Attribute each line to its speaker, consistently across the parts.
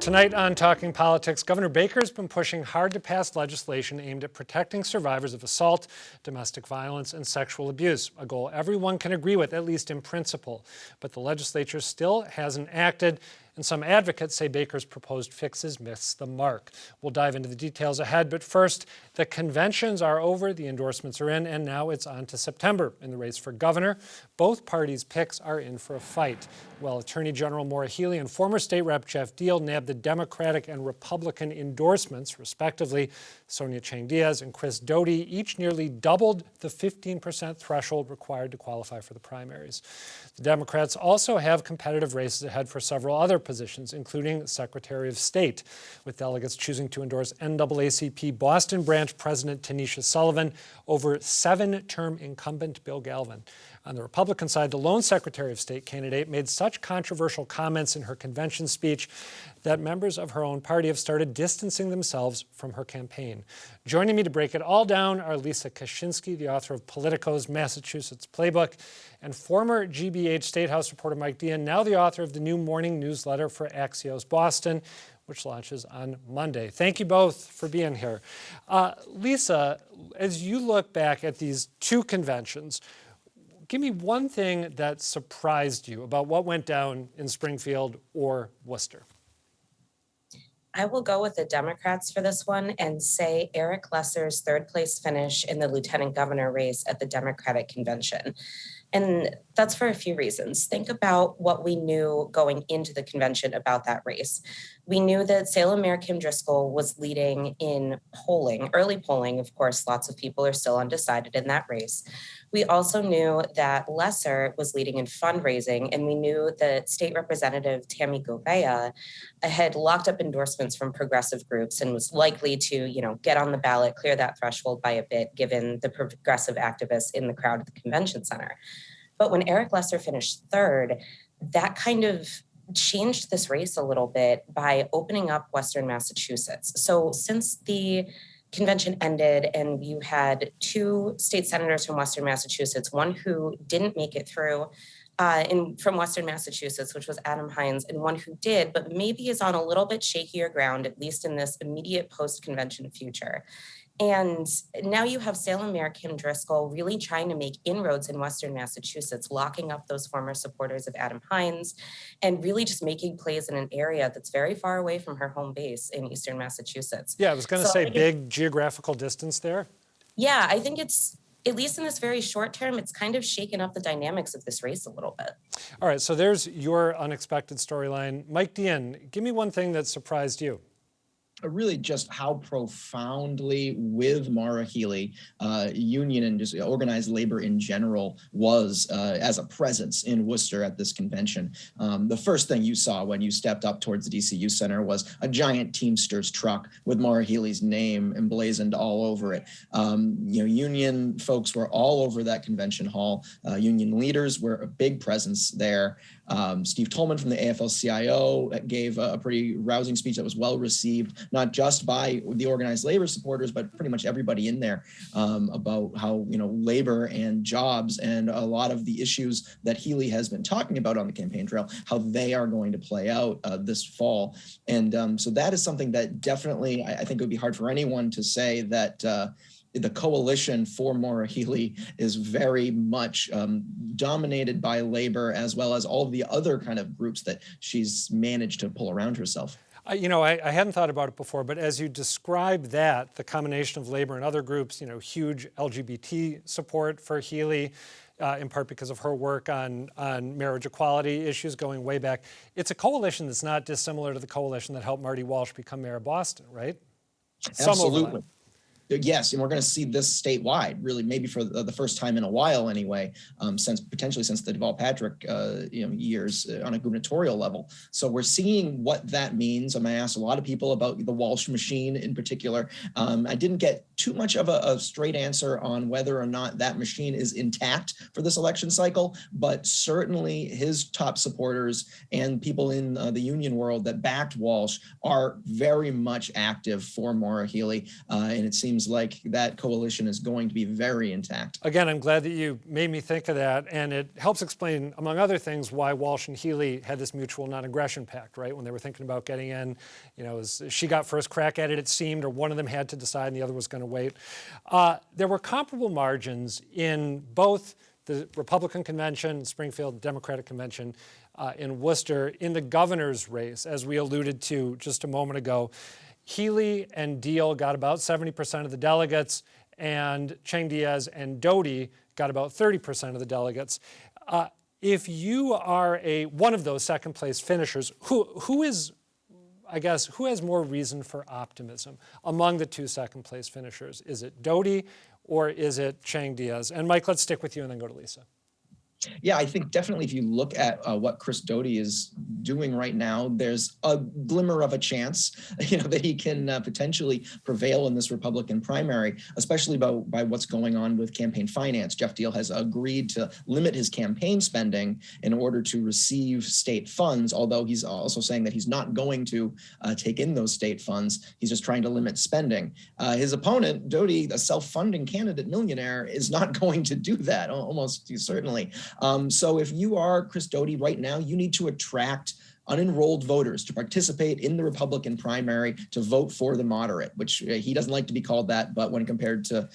Speaker 1: Tonight on Talking Politics, Governor Baker's been pushing hard to pass legislation aimed at protecting survivors of assault, domestic violence, and sexual abuse, a goal everyone can agree with, at least in principle. But the legislature still hasn't acted, and some advocates say Baker's proposed fixes miss the mark. We'll dive into the details ahead, but first, the conventions are over, the endorsements are in, and now it's on to September. In the race for governor, both parties' picks are in for a fight. While Attorney General Maura Healey and former State Rep Jeff Deal nabbed the Democratic and Republican endorsements, respectively, Sonia Chang Diaz and Chris Doty each nearly doubled the 15% threshold required to qualify for the primaries. The Democrats also have competitive races ahead for several other positions, including Secretary of State, with delegates choosing to endorse NAACP Boston branch President Tanisha Sullivan over seven-term incumbent Bill Galvin. On the Republican side, the lone Secretary of State candidate made such controversial comments in her convention speech that members of her own party have started distancing themselves from her campaign. Joining me to break it all down are Lisa Kashinksy, the author of Politico's Massachusetts Playbook, and former GBH State House reporter Mike Deehan, now the author of the new morning newsletter for Axios Boston, which launches on Monday. Thank you both for being here. Lisa, as you look back at these two conventions, give me one thing that surprised you about what went down in Springfield or Worcester.
Speaker 2: I will go with the Democrats for this one and say Eric Lesser's third place finish in the lieutenant governor race at the Democratic convention. And that's for a few reasons. Think about what we knew going into the convention about that race. We knew that Salem Mayor Kim Driscoll was leading in polling, early polling. Of course, lots of people are still undecided in that race. We also knew that Lesser was leading in fundraising, and we knew that State Representative Tammy Govea had locked up endorsements from progressive groups and was likely to, get on the ballot, clear that threshold by a bit, given the progressive activists in the crowd at the convention center. But when Eric Lesser finished third, that kind of changed this race a little bit by opening up Western Massachusetts. So since the convention ended and you had two state senators from Western Massachusetts, one who didn't make it through from Western Massachusetts, which was Adam Hines, and one who did, but maybe is on a little bit shakier ground, at least in this immediate post-convention future. And now you have Salem Mayor Kim Driscoll really trying to make inroads in Western Massachusetts, locking up those former supporters of Adam Hines, and really just making plays in an area that's very far away from her home base in Eastern Massachusetts.
Speaker 1: Yeah, I was going to say big geographical distance there.
Speaker 2: Yeah, I think it's, at least in this very short term, it's kind of shaken up the dynamics of this race a little bit.
Speaker 1: All right, so there's your unexpected storyline. Mike Deehan, give me one thing that surprised you.
Speaker 3: Really just how profoundly with Maura Healey, union and just organized labor in general was as a presence in Worcester at this convention. The first thing you saw when you stepped up towards the DCU Center was a giant Teamsters truck with Maura Healey's name emblazoned all over it. Union folks were all over that convention hall. Union leaders were a big presence there. Steve Tolman from the AFL-CIO gave a pretty rousing speech that was well received, not just by the organized labor supporters, but pretty much everybody in there, about how, labor and jobs and a lot of the issues that Healey has been talking about on the campaign trail, how they are going to play out this fall. And so that is something that definitely, I think it would be hard for anyone to say that the coalition for Maura Healey is very much dominated by labor, as well as all of the other kind of groups that she's managed to pull around herself.
Speaker 1: I hadn't thought about it before, but as you describe that, the combination of labor and other groups, huge LGBT support for Healey, in part because of her work on marriage equality issues going way back. It's a coalition that's not dissimilar to the coalition that helped Marty Walsh become mayor of Boston, right?
Speaker 3: Absolutely. Yes, and we're going to see this statewide, really, maybe for the first time in a while anyway, potentially since the Deval Patrick years on a gubernatorial level. So we're seeing what that means. I asked a lot of people about the Walsh machine in particular. I didn't get too much of a straight answer on whether or not that machine is intact for this election cycle, but certainly his top supporters and people in the union world that backed Walsh are very much active for Maura Healey, and it seems seems like that coalition is going to be very intact.
Speaker 1: Again, I'm glad that you made me think of that, and it helps explain, among other things, why Walsh and Healey had this mutual non-aggression pact, right? When they were thinking about getting in, she got first crack at it, it seemed, or one of them had to decide and the other was going to wait. There were comparable margins in both the Republican convention, Springfield Democratic convention in Worcester, in the governor's race, as we alluded to just a moment ago. Healey and Deal got about 70% of the delegates, and Chang Diaz and Doty got about 30% of the delegates. If you are one of those second place finishers, who has more reason for optimism among the two second place finishers? Is it Doty or is it Chang Diaz? And Mike, let's stick with you and then go to Lisa.
Speaker 3: Yeah, I think definitely if you look at what Chris Doty is doing right now, there's a glimmer of a chance, that he can potentially prevail in this Republican primary, especially by what's going on with campaign finance. Jeff Deal has agreed to limit his campaign spending in order to receive state funds, although he's also saying that he's not going to take in those state funds. He's just trying to limit spending. His opponent, Doty, a self-funding candidate millionaire, is not going to do that, almost certainly. So if you are Chris Doty right now, you need to attract unenrolled voters to participate in the Republican primary to vote for the moderate, which he doesn't like to be called that, but when compared to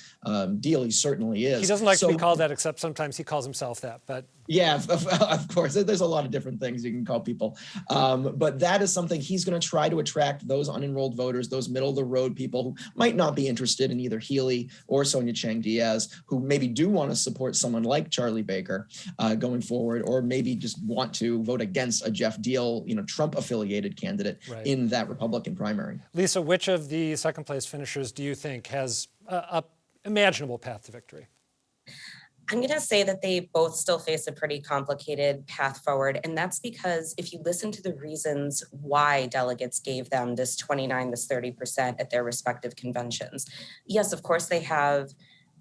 Speaker 3: Deal, he certainly is.
Speaker 1: He doesn't like to be called that, except sometimes he calls himself that, but.
Speaker 3: Yeah, of course. There's a lot of different things you can call people. But that is something he's going to try to attract those unenrolled voters, those middle of the road people who might not be interested in either Healey or Sonia Chang Diaz, who maybe do want to support someone like Charlie Baker going forward, or maybe just want to vote against a Jeff Deal, Trump affiliated candidate in that Republican primary.
Speaker 1: Lisa, which of the second place finishers do you think has a imaginable path to victory?
Speaker 2: I'm going to say that they both still face a pretty complicated path forward. And that's because if you listen to the reasons why delegates gave them this 29, this 30% at their respective conventions. Yes, of course, they have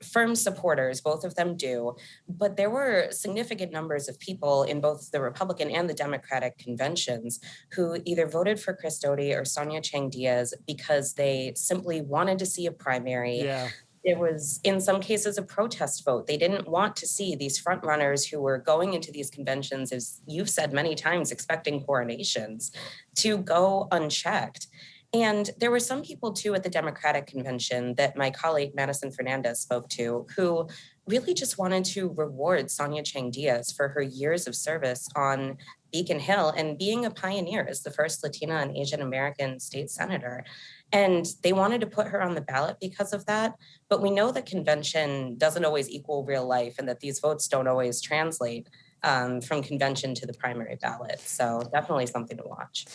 Speaker 2: firm supporters, both of them do, but there were significant numbers of people in both the Republican and the Democratic conventions who either voted for Chris Doty or Sonia Chang Diaz because they simply wanted to see a primary.
Speaker 1: Yeah.
Speaker 2: It was, in some cases, a protest vote. They didn't want to see these front runners who were going into these conventions, as you've said many times, expecting coronations, to go unchecked. And there were some people, too, at the Democratic convention that my colleague Madison Fernandez spoke to, who really just wanted to reward Sonia Chang Diaz for her years of service on Beacon Hill and being a pioneer as the first Latina and Asian American state senator. And they wanted to put her on the ballot because of that. But we know that convention doesn't always equal real life and that these votes don't always translate from convention to the primary ballot. So definitely something to watch.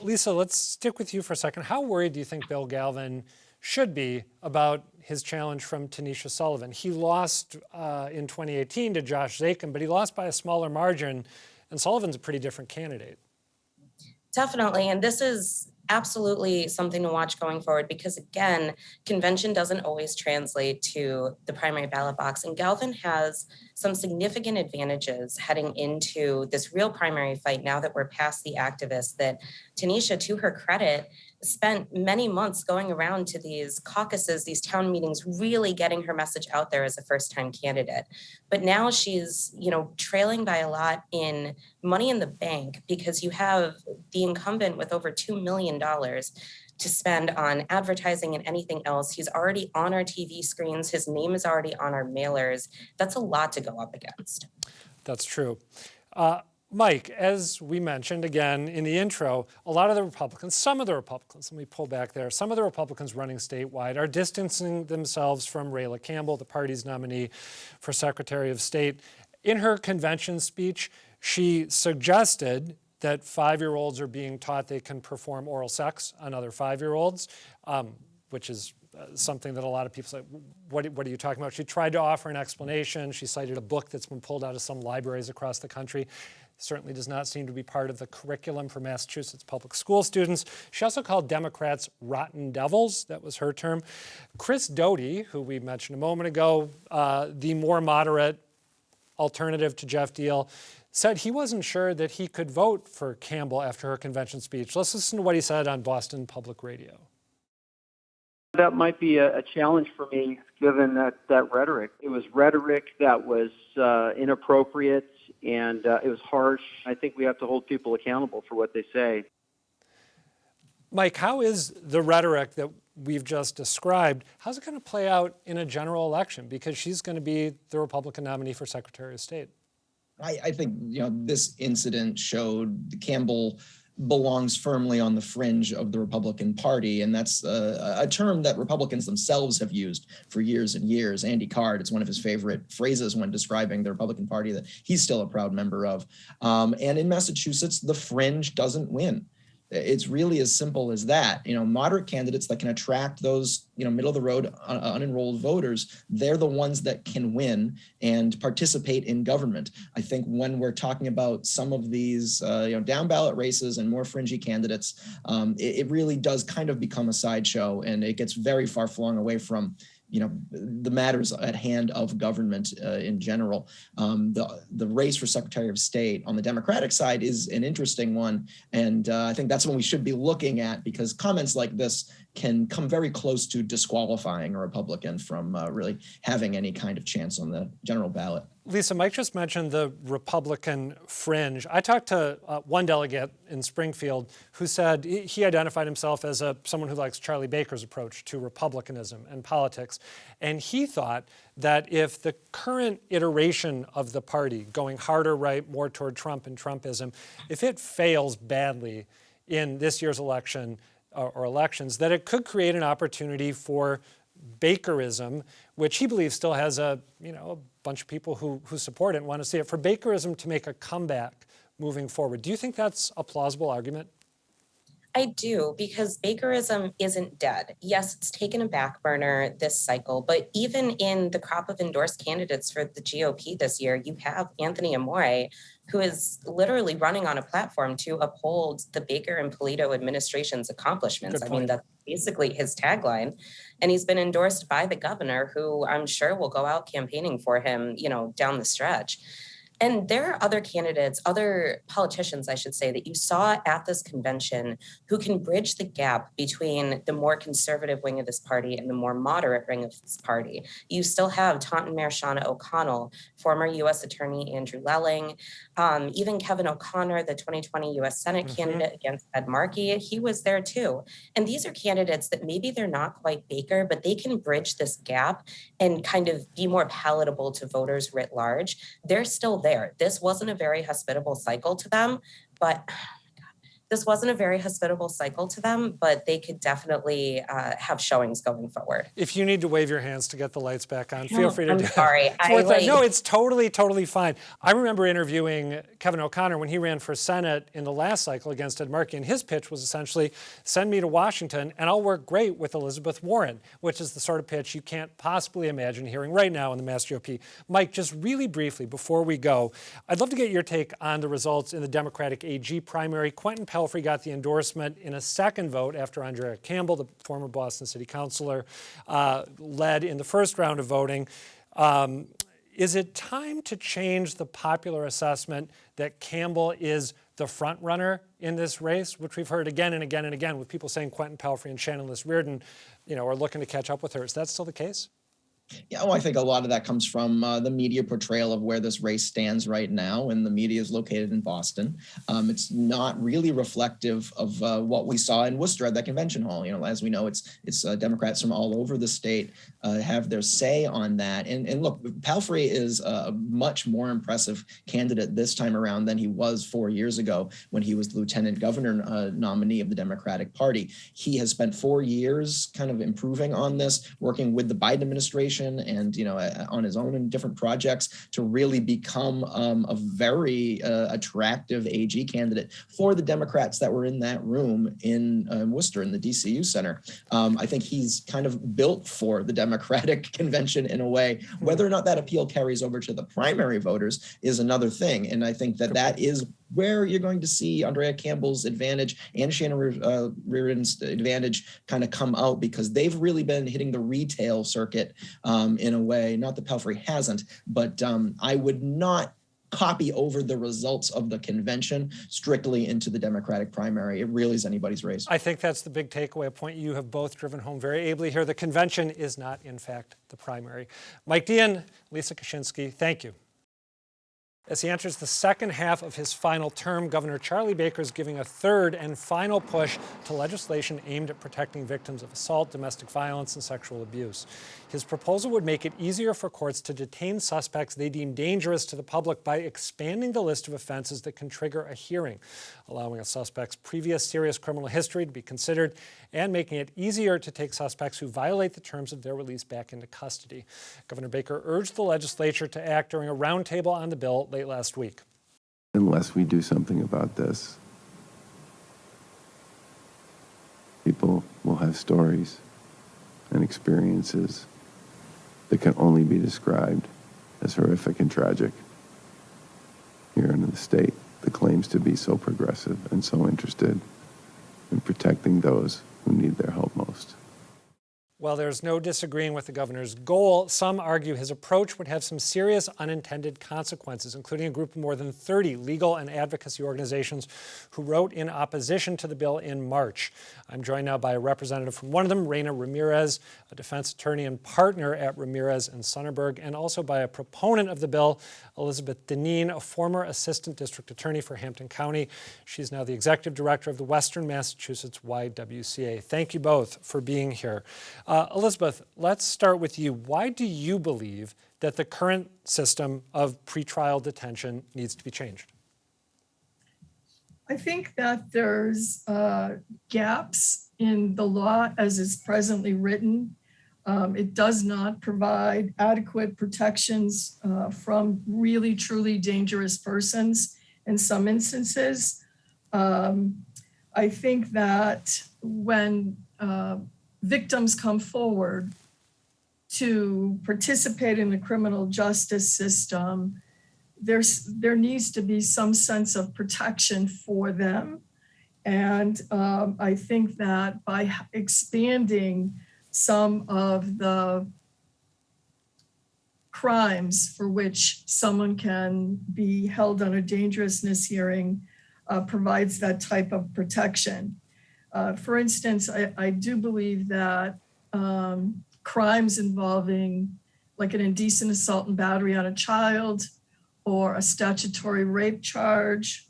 Speaker 1: Lisa, let's stick with you for a second. How worried do you think Bill Galvin should be about his challenge from Tanisha Sullivan? He lost in 2018 to Josh Zakin, but he lost by a smaller margin, and Sullivan's a pretty different candidate.
Speaker 2: Definitely, and this is absolutely something to watch going forward because, again, convention doesn't always translate to the primary ballot box. And Galvin has some significant advantages heading into this real primary fight now that we're past the activists that Tanisha, to her credit, spent many months going around to these caucuses, these town meetings, really getting her message out there as a first-time candidate. But now she's, trailing by a lot in money in the bank because you have the incumbent with over $2 million to spend on advertising and anything else. He's already on our TV screens. His name is already on our mailers. That's a lot to go up against.
Speaker 1: That's true. Mike, as we mentioned again in the intro, a lot of the Republicans, some of the Republicans, let me pull back there, some of the Republicans running statewide are distancing themselves from Rayla Campbell, the party's nominee for Secretary of State. In her convention speech, she suggested that 5-year-olds are being taught they can perform oral sex on other 5-year-olds, which is something that a lot of people say, what are you talking about? She tried to offer an explanation. She cited a book that's been pulled out of some libraries across the country. Certainly does not seem to be part of the curriculum for Massachusetts public school students. She also called Democrats rotten devils. That was her term. Chris Doty, who we mentioned a moment ago, the more moderate alternative to Jeff Deal, said he wasn't sure that he could vote for Campbell after her convention speech. Let's listen to what he said on Boston Public Radio.
Speaker 4: That might be a challenge for me, given that rhetoric. It was rhetoric that was inappropriate, and it was harsh. I think we have to hold people accountable for what they say.
Speaker 1: Mike, how is the rhetoric that we've just described, how's it going to play out in a general election? Because she's going to be the Republican nominee for Secretary of State.
Speaker 3: I think, this incident showed Campbell belongs firmly on the fringe of the Republican Party. And that's a term that Republicans themselves have used for years and years. Andy Card, it's one of his favorite phrases when describing the Republican Party that he's still a proud member of. And in Massachusetts, the fringe doesn't win. It's really as simple as that. Moderate candidates that can attract those, middle of the road unenrolled voters, they're the ones that can win and participate in government. I think when we're talking about some of these, down ballot races and more fringy candidates, it really does kind of become a sideshow, and it gets very far flung away from the matters at hand of government in general. The race for Secretary of State on the Democratic side is an interesting one. And I think that's what we should be looking at, because comments like this can come very close to disqualifying a Republican from really having any kind of chance on the general ballot.
Speaker 1: Lisa, Mike just mentioned the Republican fringe. I talked to one delegate in Springfield who said he identified himself as someone who likes Charlie Baker's approach to republicanism and politics. And he thought that if the current iteration of the party, going harder right, more toward Trump and Trumpism, if it fails badly in this year's election or elections, that it could create an opportunity for Bakerism, which he believes still has a bunch of people who support it and want to see it, for Bakerism to make a comeback moving forward. Do you think that's a plausible argument?
Speaker 2: I do, because Bakerism isn't dead. Yes, it's taken a back burner this cycle, but even in the crop of endorsed candidates for the GOP this year, you have Anthony Amore, who is literally running on a platform to uphold the Baker and Polito administration's accomplishments. I mean, that's basically his tagline. And he's been endorsed by the governor, who I'm sure will go out campaigning for him, down the stretch. And there are other candidates, other politicians, I should say, that you saw at this convention who can bridge the gap between the more conservative wing of this party and the more moderate wing of this party. You still have Taunton Mayor Shauna O'Connell, former U.S. Attorney Andrew Lelling, even Kevin O'Connor, the 2020 U.S. Senate candidate against Ed Markey, he was there too. And these are candidates that maybe they're not quite Baker, but they can bridge this gap and kind of be more palatable to voters writ large. They're still there. This wasn't a very hospitable cycle to them, but they could definitely have showings going forward.
Speaker 1: If you need to wave your hands to get the lights back on, feel free to do it.
Speaker 2: Sorry.
Speaker 1: No, it's totally fine. I remember interviewing Kevin O'Connor when he ran for Senate in the last cycle against Ed Markey, and his pitch was essentially, send me to Washington and I'll work great with Elizabeth Warren, which is the sort of pitch you can't possibly imagine hearing right now in the Mass GOP. Mike, just really briefly before we go, I'd love to get your take on the results in the Democratic AG primary. Quentin Pelfrey got the endorsement in a second vote after Andrea Campbell, the former Boston City Councilor, led in the first round of voting. Is it time to change the popular assessment that Campbell is the front runner in this race, which we've heard again and again and again, with people saying Quentin Pelfrey and Shannon Liss-Riordan, are looking to catch up with her? Is that still the case?
Speaker 3: Yeah, well, I think a lot of that comes from the media portrayal of where this race stands right now, and the media is located in Boston. It's not really reflective of what we saw in Worcester at that convention hall. As we know, it's Democrats from all over the state have their say on that. And look, Pelfrey is a much more impressive candidate this time around than he was 4 years ago when he was the lieutenant governor nominee of the Democratic Party. He has spent 4 years kind of improving on this, working with the Biden administration and on his own in different projects to really become a very attractive AG candidate for the Democrats that were in that room in Worcester in the DCU Center. I think he's kind of built for the Democratic convention in a way. Whether or not that appeal carries over to the primary voters is another thing. And I think that is where you're going to see Andrea Campbell's advantage and Shannon Reardon's advantage kind of come out, because they've really been hitting the retail circuit in a way. Not that Pelfrey hasn't, but I would not copy over the results of the convention strictly into the Democratic primary. It really is anybody's race.
Speaker 1: I think that's the big takeaway, a point you have both driven home very ably here. The convention is not, in fact, the primary. Mike Deehan, Lisa Kashinksy, thank you. As he enters the second half of his final term, Governor Charlie Baker is giving a third and final push to legislation aimed at protecting victims of assault, domestic violence, and sexual abuse. His proposal would make it easier for courts to detain suspects they deem dangerous to the public by expanding the list of offenses that can trigger a hearing, allowing a suspect's previous serious criminal history to be considered, and making it easier to take suspects who violate the terms of their release back into custody. Governor Baker urged the legislature to act during a roundtable on the bill late last week.
Speaker 5: Unless we do something about this, people will have stories and experiences that can only be described as horrific and tragic here in the state that claims to be so progressive and so interested in protecting those who need their help most.
Speaker 1: While there's no disagreeing with the governor's goal, some argue his approach would have some serious unintended consequences, including a group of more than 30 legal and advocacy organizations who wrote in opposition to the bill in March. I'm joined now by a representative from one of them, Reyna Ramirez, a defense attorney and partner at Ramirez and Sunnerberg, and also by a proponent of the bill, Elizabeth Dineen, a former assistant district attorney for Hampton County. She's now the executive director of the Western Massachusetts YWCA. Thank you both for being here. Elizabeth, let's start with you. Why do you believe that the current system of pretrial detention needs to be changed?
Speaker 6: I think that there's gaps in the law as it's presently written. It does not provide adequate protections from really, truly dangerous persons in some instances. I think that when victims come forward to participate in the criminal justice system, there needs to be some sense of protection for them. And I think that by expanding some of the crimes for which someone can be held on a dangerousness hearing provides that type of protection. For instance, I do believe that crimes involving like an indecent assault and battery on a child, or a statutory rape charge,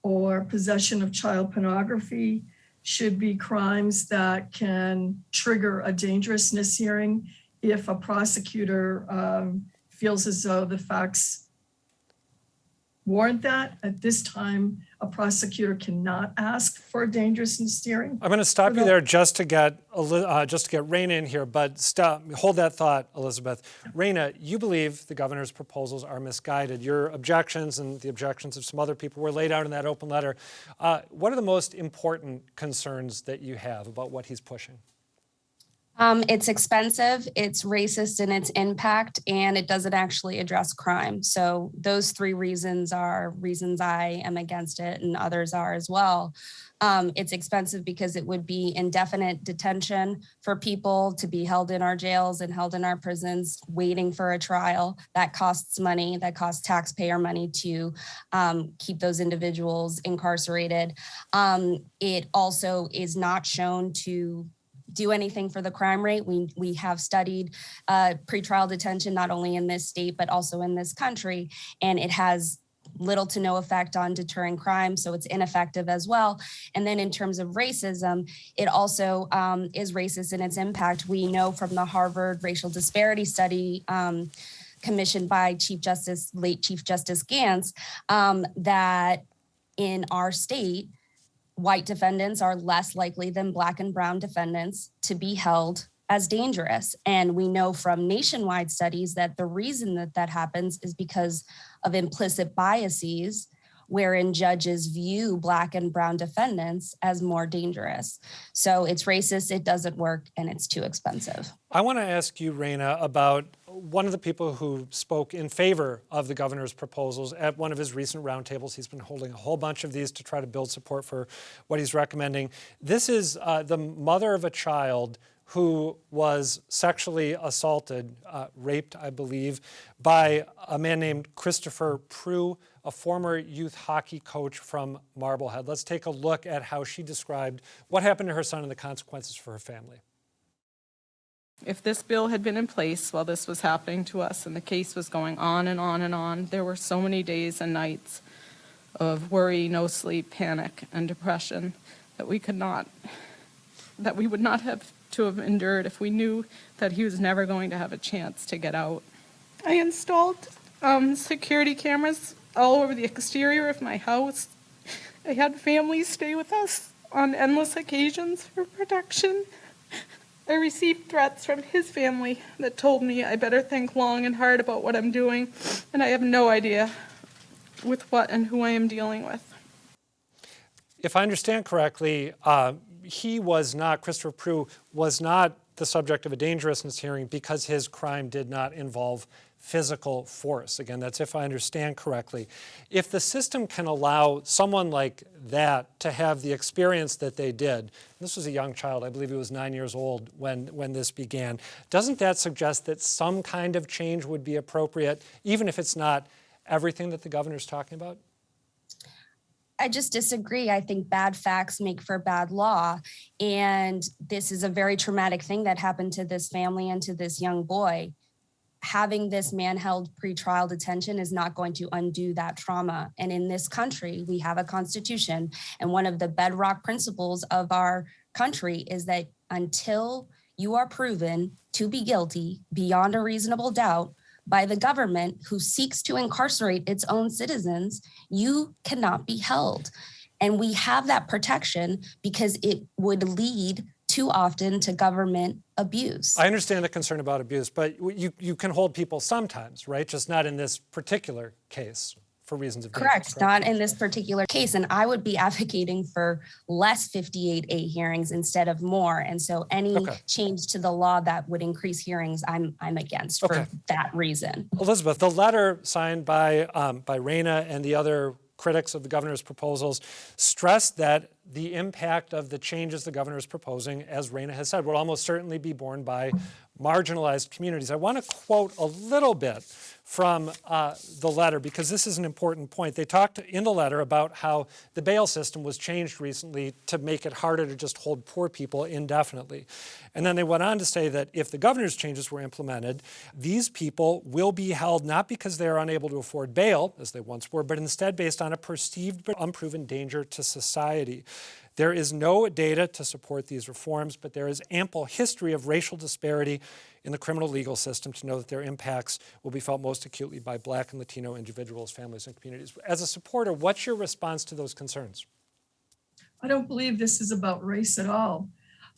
Speaker 6: or possession of child pornography should be crimes that can trigger a dangerousness hearing if a prosecutor feels as though the facts warrant that. At this time, a prosecutor cannot ask for a dangerousness hearing.
Speaker 1: I'm going to stop you there just to get Reyna in here, but hold that thought, Elizabeth. Reyna, you believe the governor's proposals are misguided. Your objections and the objections of some other people were laid out in that open letter. What are the most important concerns that you have about what he's pushing?
Speaker 7: It's expensive, it's racist in its impact, and it doesn't actually address crime. So those three reasons are reasons I am against it, and others are as well. It's expensive because it would be indefinite detention for people to be held in our jails and held in our prisons waiting for a trial. That costs money, that costs taxpayer money to keep those individuals incarcerated. It also is not shown to do anything for the crime rate. We have studied pretrial detention, not only in this state, but also in this country, and it has little to no effect on deterring crime, so it's ineffective as well. And then in terms of racism, it also is racist in its impact. We know from the Harvard racial disparity study commissioned by late Chief Justice Gantz, that in our state, white defendants are less likely than Black and brown defendants to be held as dangerous. And we know from nationwide studies that the reason that happens is because of implicit biases wherein judges view Black and brown defendants as more dangerous. So it's racist, it doesn't work, and it's too expensive.
Speaker 1: I want to ask you, Reyna, about one of the people who spoke in favor of the governor's proposals at one of his recent roundtables. He's been holding a whole bunch of these to try to build support for what he's recommending. This is the mother of a child who was sexually assaulted, raped, I believe, by a man named Christopher Prue, a former youth hockey coach from Marblehead. Let's take a look at how she described what happened to her son and the consequences for her family.
Speaker 8: If this bill had been in place while this was happening to us and the case was going on and on and on, there were so many days and nights of worry, no sleep, panic, and depression that we would not have to have endured if we knew that he was never going to have a chance to get out. I installed security cameras all over the exterior of my house. I had families stay with us on endless occasions for protection. I received threats from his family that told me I better think long and hard about what I'm doing, and I have no idea with what and who I am dealing with.
Speaker 1: If I understand correctly, Christopher Prue was not the subject of a dangerousness hearing because his crime did not involve physical force. Again, that's if I understand correctly. If the system can allow someone like that to have the experience that they did, this was a young child, I believe he was 9 years old when this began, doesn't that suggest that some kind of change would be appropriate, even if it's not everything that the governor's talking about?
Speaker 7: I just disagree. I think bad facts make for bad law. And this is a very traumatic thing that happened to this family and to this young boy. Having this man held pretrial detention is not going to undo that trauma. And in this country, we have a constitution. And one of the bedrock principles of our country is that until you are proven to be guilty beyond a reasonable doubt by the government who seeks to incarcerate its own citizens, you cannot be held. And we have that protection because it would lead too often to government abuse.
Speaker 1: I understand the concern about abuse, but you can hold people sometimes, right? Just not in this particular case for reasons of danger.
Speaker 7: Correct, not in this particular case. And I would be advocating for less 58A hearings instead of more. And so any change to the law that would increase hearings, I'm against for that reason.
Speaker 1: Elizabeth, the letter signed by Reyna and the other critics of the governor's proposals stressed that the impact of the changes the governor is proposing, as Reyna has said, will almost certainly be borne by marginalized communities. I want to quote a little bit from the letter because this is an important point. They talked in the letter about how the bail system was changed recently to make it harder to just hold poor people indefinitely. And then they went on to say that if the governor's changes were implemented, these people will be held not because they are unable to afford bail, as they once were, but instead based on a perceived but unproven danger to society. There is no data to support these reforms, but there is ample history of racial disparity in the criminal legal system to know that their impacts will be felt most acutely by Black and Latino individuals, families, and communities. As a supporter, what's your response to those concerns?
Speaker 6: I don't believe this is about race at all.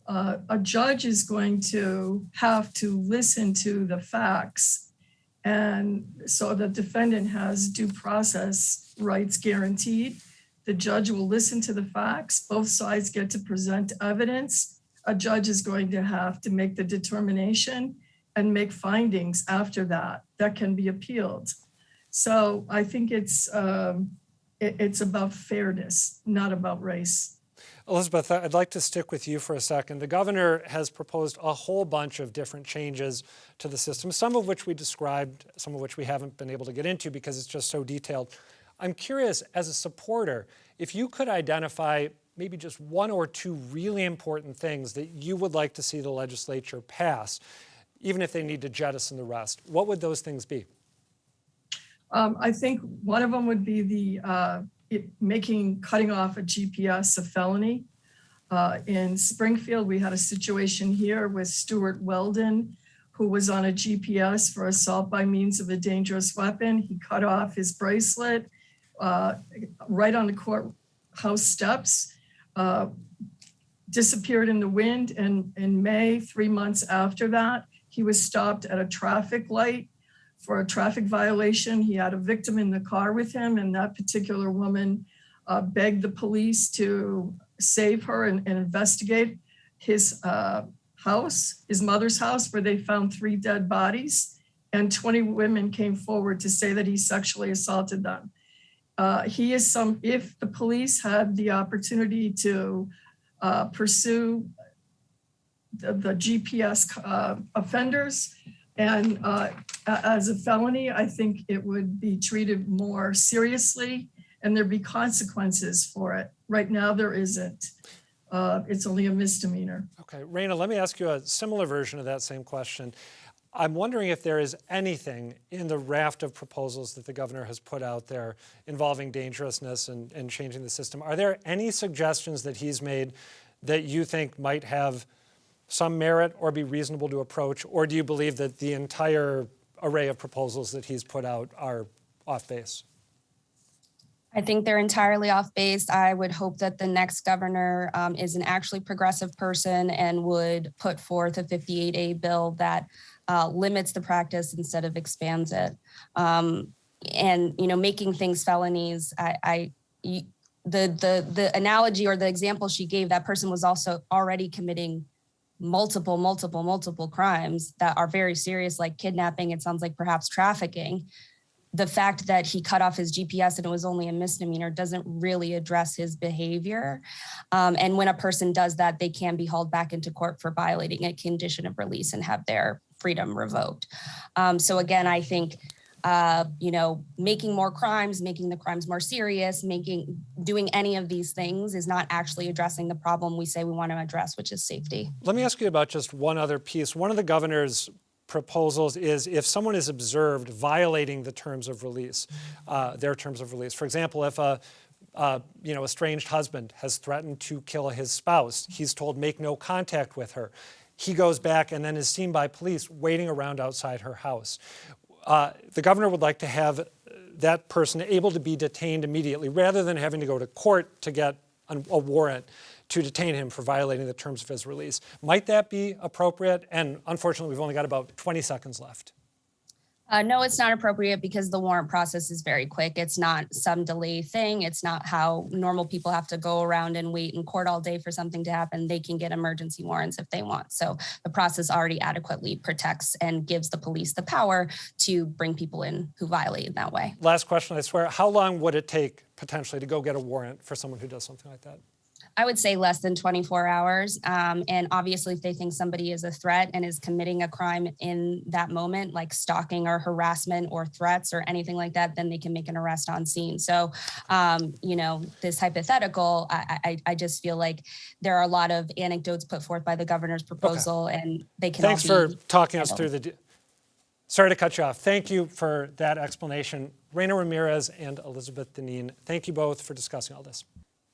Speaker 6: A judge is going to have to listen to the facts, and so the defendant has due process rights guaranteed. The judge will listen to the facts. Both sides get to present evidence. A judge is going to have to make the determination and make findings after that can be appealed. So I think it's about fairness, not about race.
Speaker 1: Elizabeth, I'd like to stick with you for a second. The governor has proposed a whole bunch of different changes to the system, some of which we described, some of which we haven't been able to get into because it's just so detailed. I'm curious, as a supporter, if you could identify maybe just one or two really important things that you would like to see the legislature pass, even if they need to jettison the rest, what would those things be?
Speaker 6: I think one of them would be the cutting off a GPS a felony. In Springfield, we had a situation here with Stuart Weldon, who was on a GPS for assault by means of a dangerous weapon. He cut off his bracelet right on the courthouse steps, disappeared in the wind. And in May, 3 months after that, he was stopped at a traffic light for a traffic violation. He had a victim in the car with him, and that particular woman begged the police to save her and investigate his house, his mother's house, where they found 3 dead bodies, and 20 women came forward to say that he sexually assaulted them. If the police had the opportunity to pursue the GPS offenders. And as a felony, I think it would be treated more seriously and there'd be consequences for it. Right now, there isn't. It's only a misdemeanor.
Speaker 1: Okay, Reyna, let me ask you a similar version of that same question. I'm wondering if there is anything in the raft of proposals that the governor has put out there involving dangerousness and changing the system. Are there any suggestions that he's made that you think might have some merit or be reasonable to approach? Or do you believe that the entire array of proposals that he's put out are off base?
Speaker 7: I think they're entirely off base. I would hope that the next governor is an actually progressive person and would put forth a 58A bill that limits the practice instead of expands it. And, you know, making things felonies, the analogy or the example she gave, that person was also already committing multiple crimes that are very serious, like kidnapping. It sounds like perhaps trafficking. The fact that he cut off his GPS and it was only a misdemeanor doesn't really address his behavior. And when a person does that, they can be hauled back into court for violating a condition of release and have their freedom revoked. So again, I think, you know, making more crimes, making the crimes more serious, doing any of these things is not actually addressing the problem we say we want to address, which is safety.
Speaker 1: Let me ask you about just one other piece. One of the governor's proposals is if someone is observed violating the terms of release, their terms of release. For example, if a estranged husband has threatened to kill his spouse, he's told make no contact with her. He goes back and then is seen by police waiting around outside her house. The governor would like to have that person able to be detained immediately rather than having to go to court to get a warrant to detain him for violating the terms of his release. Might that be appropriate? And unfortunately, we've only got about 20 seconds left.
Speaker 7: No, it's not appropriate because the warrant process is very quick. It's not some delay thing. It's not how normal people have to go around and wait in court all day for something to happen. They can get emergency warrants if they want. So the process already adequately protects and gives the police the power to bring people in who violate in that way.
Speaker 1: Last question, I swear. How long would it take potentially to go get a warrant for someone who does something like that?
Speaker 7: I would say less than 24 hours. And obviously, if they think somebody is a threat and is committing a crime in that moment, like stalking or harassment or threats or anything like that, then they can make an arrest on scene. So, this hypothetical, I just feel like there are a lot of anecdotes put forth by the governor's proposal, and they can
Speaker 1: Thanks
Speaker 7: all be
Speaker 1: for talking us through the... Sorry to cut you off. Thank you for that explanation. Reyna Ramirez and Elizabeth Dineen, thank you both for discussing all this.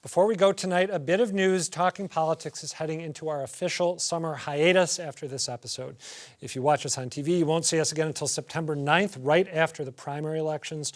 Speaker 1: Before we go tonight, a bit of news. Talking Politics is heading into our official summer hiatus after this episode. If you watch us on TV, you won't see us again until September 9th, right after the primary elections.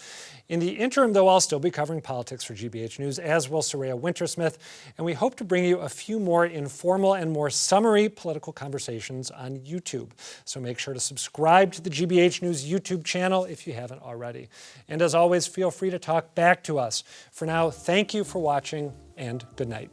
Speaker 1: In the interim, though, I'll still be covering politics for GBH News, as will Soraya Wintersmith, and we hope to bring you a few more informal and more summary political conversations on YouTube. So make sure to subscribe to the GBH News YouTube channel if you haven't already. And as always, feel free to talk back to us. For now, thank you for watching, and good night.